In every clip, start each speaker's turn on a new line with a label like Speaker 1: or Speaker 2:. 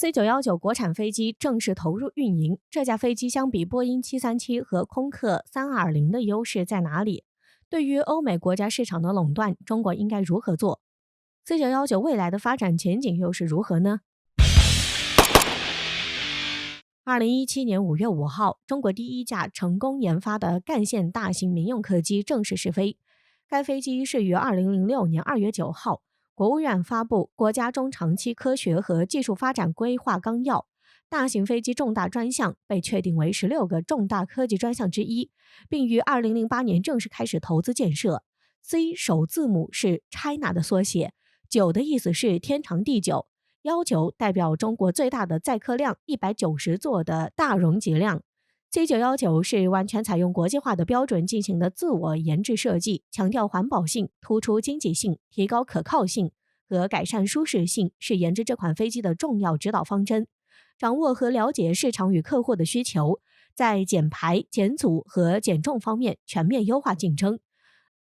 Speaker 1: C919国产飞机正式投入运营，这架飞机相比波音737和空客320的优势在哪里？对于欧美国家市场的垄断，中国应该如何做？C919未来的发展前景又是如何呢？2017年5月5号，中国第一架成功研发的干线大型民用客机正式试飞。该飞机是于2006年2月9号，国务院发布《国家中长期科学和技术发展规划纲要》，大型飞机重大专项被确定为16个重大科技专项之一，并于2008年正式开始投资建设。C 首字母是 China 的缩写，9的意思是天长地久，19代表中国最大的载客量190座的大容级量。C919是完全采用国际化的标准进行的自我研制设计，强调环保性、突出经济性、提高可靠性和改善舒适性，是研制这款飞机的重要指导方针。掌握和了解市场与客户的需求，在减排、减阻和减重方面全面优化竞争。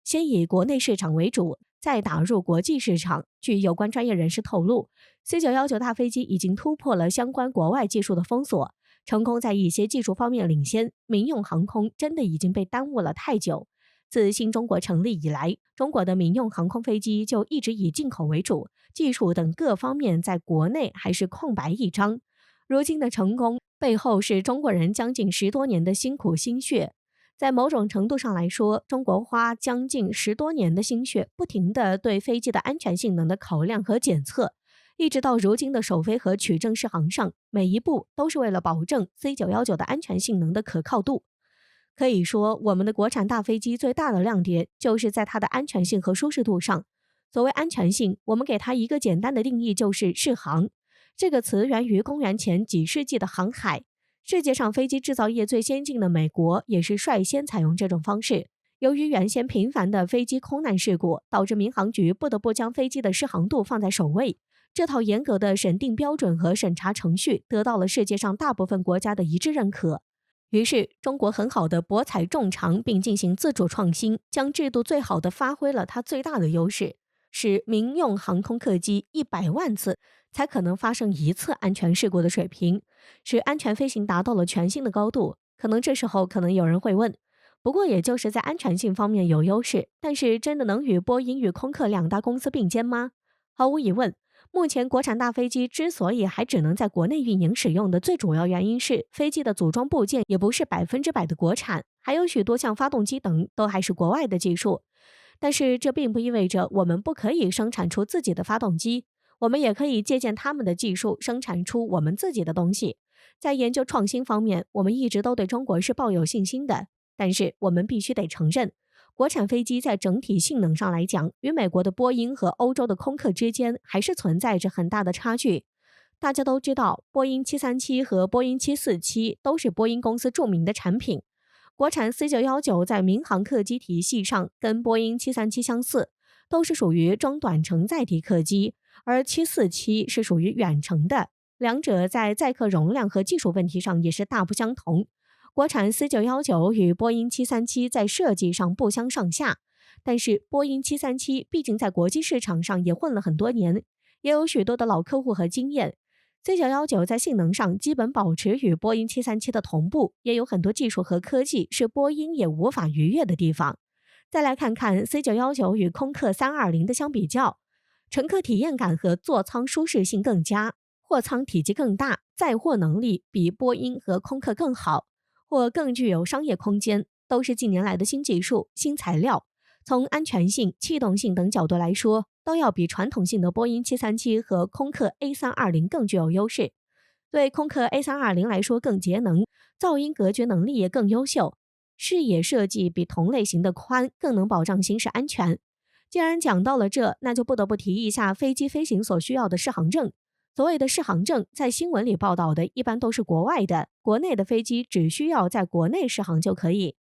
Speaker 1: 先以国内市场为主，再打入国际市场。据有关专业人士透露， C919大飞机已经突破了相关国外技术的封锁，成功在一些技术方面领先。民用航空真的已经被耽误了太久。自新中国成立以来，中国的民用航空飞机就一直以进口为主，技术等各方面在国内还是空白一张。如今的成功背后是中国人将近10多年的辛苦心血。在某种程度上来说，中国花将近10多年的心血，不停地对飞机的安全性能的考量和检测，一直到如今的首飞和取证试航上，每一步都是为了保证 C919的安全性能的可靠度。可以说，我们的国产大飞机最大的亮点就是在它的安全性和舒适度上。所谓安全性，我们给它一个简单的定义，就是适航。这个词源于公元前几世纪的航海。世界上飞机制造业最先进的美国也是率先采用这种方式。由于原先频繁的飞机空难事故，导致民航局不得不将飞机的适航度放在首位。这套严格的审定标准和审查程序得到了世界上大部分国家的一致认可。于是，中国很好的博采众长，并进行自主创新，将制度最好的发挥了它最大的优势，使民用航空客机100万次才可能发生1次安全事故的水平，使安全飞行达到了全新的高度。可能这时候有人会问，不过也就是在安全性方面有优势，但是真的能与波音与空客2大公司并肩吗？毫无疑问，目前国产大飞机之所以还只能在国内运营使用的最主要原因是，飞机的组装部件也不是100%的国产，还有许多像发动机等都还是国外的技术。但是这并不意味着我们不可以生产出自己的发动机，我们也可以借鉴他们的技术，生产出我们自己的东西。在研究创新方面，我们一直都对中国是抱有信心的，但是我们必须得承认，国产飞机在整体性能上来讲，与美国的波音和欧洲的空客之间还是存在着很大的差距。大家都知道，波音737和波音747都是波音公司著名的产品。国产 C919在民航客机体系上跟波音737相似，都是属于中短程载体客机，而747是属于远程的，两者在载客容量和技术问题上也是大不相同。国产 C919与波音737在设计上不相上下，但是波音737毕竟在国际市场上也混了很多年，也有许多的老客户和经验。C919在性能上基本保持与波音737的同步，也有很多技术和科技是波音也无法逾越的地方。再来看看 C919与空客320的相比较，乘客体验感和座舱舒适性更佳，货舱体积更大，载货能力比波音和空客更好，或更具有商业空间，都是近年来的新技术、新材料。从安全性、气动性等角度来说，都要比传统性的波音737和空客 A320 更具有优势。对空客 A320 来说更节能，噪音隔绝能力也更优秀，视野设计比同类型的宽，更能保障行驶安全。既然讲到了这，那就不得不提一下飞机飞行所需要的适航证。所谓的适航证，在新闻里报道的一般都是国外的，国内的飞机只需要在国内适航就可以。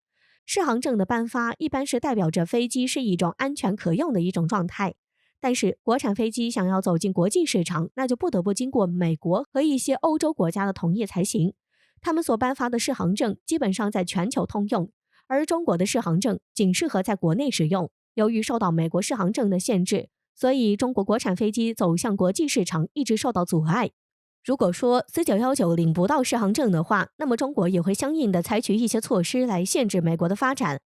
Speaker 1: 适航证的颁发一般是代表着飞机是一种安全可用的一种状态，但是国产飞机想要走进国际市场，那就不得不经过美国和一些欧洲国家的同意才行。他们所颁发的适航证基本上在全球通用，而中国的适航证仅适合在国内使用。由于受到美国适航证的限制，所以中国国产飞机走向国际市场一直受到阻碍。如果说 C919领不到适航证的话，那么中国也会相应的采取一些措施来限制美国的发展。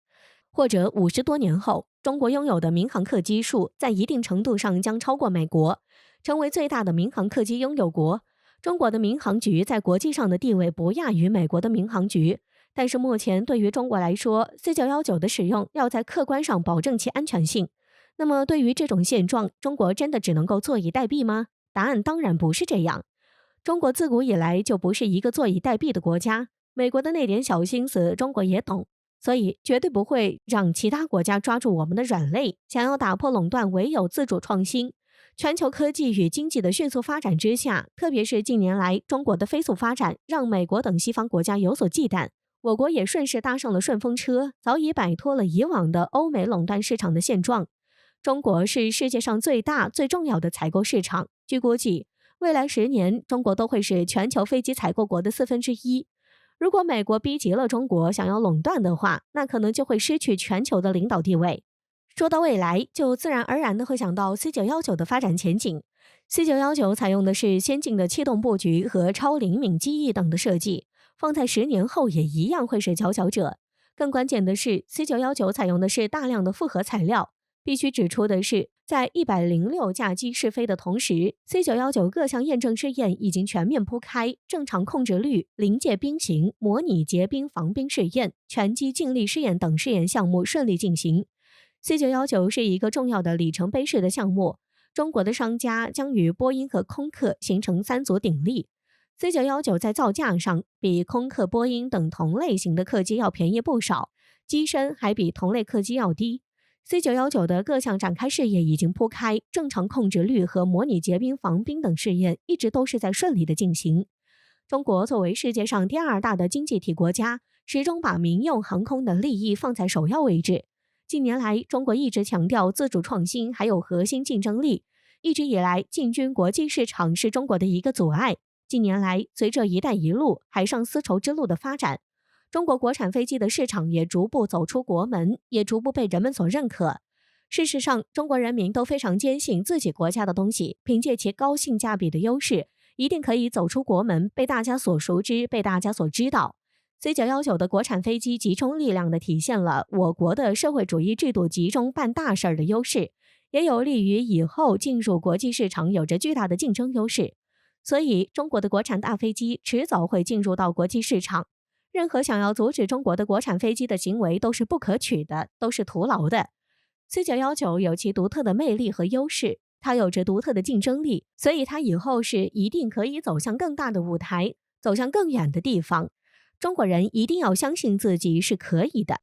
Speaker 1: 或者50多年后，中国拥有的民航客机数在一定程度上将超过美国，成为最大的民航客机拥有国。中国的民航局在国际上的地位不亚于美国的民航局，但是目前对于中国来说 ，C919的使用要在客观上保证其安全性。那么对于这种现状，中国真的只能够坐以待毙吗？答案当然不是这样。中国自古以来就不是一个坐以待毙的国家，美国的那点小心思中国也懂，所以绝对不会让其他国家抓住我们的软肋。想要打破垄断，唯有自主创新。全球科技与经济的迅速发展之下，特别是近年来中国的飞速发展，让美国等西方国家有所忌惮。我国也顺势搭上了顺风车，早已摆脱了以往的欧美垄断市场的现状。中国是世界上最大最重要的采购市场，据估计未来10年，中国都会是全球飞机采购国的1/4。如果美国逼急了中国想要垄断的话，那可能就会失去全球的领导地位。说到未来，就自然而然的会想到 C919的发展前景。C919采用的是先进的气动布局和超灵敏机翼等的设计，放在10年后也一样会是佼佼者。更关键的是 ，C919采用的是大量的复合材料。必须指出的是，在106架机试飞的同时 ，C919各项验证试验已经全面铺开，正常控制率、临界冰行、模拟结冰防冰试验、全机静力试验等试验项目顺利进行。C919是一个重要的里程碑式的项目，中国的商家将与波音和空客形成3足鼎立。C919在造价上比空客、波音等同类型的客机要便宜不少，机身还比同类客机要低。C919的各项展开试验已经铺开，正常控制率和模拟结冰防冰等试验一直都是在顺利的进行。中国作为世界上第2大的经济体国家，始终把民用航空的利益放在首要位置。近年来，中国一直强调自主创新还有核心竞争力，一直以来进军国际市场是中国的一个阻碍。近年来，随着“一带一路”海上丝绸之路的发展，中国国产飞机的市场也逐步走出国门，也逐步被人们所认可。事实上，中国人民都非常坚信自己国家的东西，凭借其高性价比的优势，一定可以走出国门，被大家所熟知，被大家所知道。C919的国产飞机集中力量地体现了我国的社会主义制度集中办大事儿的优势，也有利于以后进入国际市场有着巨大的竞争优势。所以，中国的国产大飞机迟早会进入到国际市场。任何想要阻止中国的国产飞机的行为都是不可取的，都是徒劳的。C919有其独特的魅力和优势，它有着独特的竞争力，所以它以后是一定可以走向更大的舞台，走向更远的地方。中国人一定要相信自己是可以的。